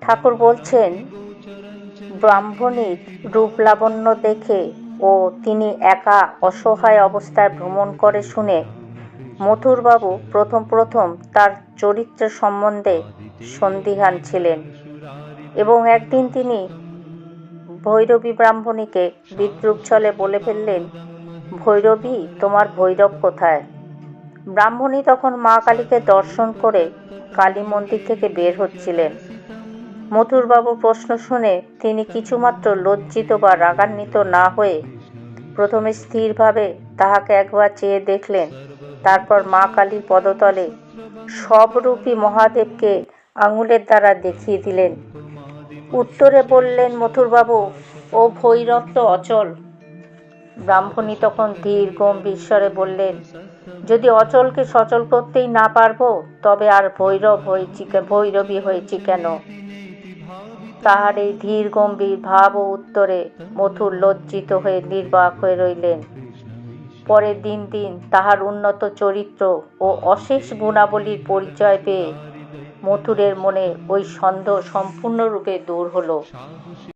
ঠাকুর বলছেন, ব্রাহ্মণীর রূপ লাবণ্য দেখে ও তিনি একা অসহায় অবস্থায় ভ্রমণ করে শুনে মথুরবাবু প্রথম প্রথম তার চরিত্র সম্বন্ধে সন্দিহান ছিলেন এবং একদিন তিনি ভৈরবী ব্রাহ্মণীকে বিদ্রূপ ছলে বলে ফেললেন, ভৈরবী, তোমার ভৈরব কোথায়? ব্রাহ্মণী তখন মা কালীকে দর্শন করে কালী মন্দির থেকে বের হচ্ছিলেন। মথুরবাবু প্রশ্ন শুনে তিনি কিছুমাত্র লজ্জিত বা রাগান্বিত না হয়ে প্রথমে স্থিরভাবে তাহাকে একবার চেয়ে দেখলেন, তারপর মা কালীর পদতলে সবরূপী মহাদেবকে আঙুলের দ্বারা দেখিয়ে দিলেন। উত্তরে বললেন মথুরবাবু, ও ভৈরব তো অচল। ব্রাহ্মণী তখন ধীর গম্ভীর স্বরে বললেন, যদি অচলকে সচল করতেই না পারবো তবে আর ভৈরবী হয়েছি কেন? তাহার এই ধীর গম্ভীর ভাব ও উত্তরে মথুর লজ্জিত হয়ে নির্বাক হয়ে রইলেন। পরে দিন দিন তাহার উন্নত চরিত্র ও অশেষ গুণাবলীর পরিচয় পেয়ে মথুরের মনে ওই সন্দেহ সম্পূর্ণরূপে দূর হল।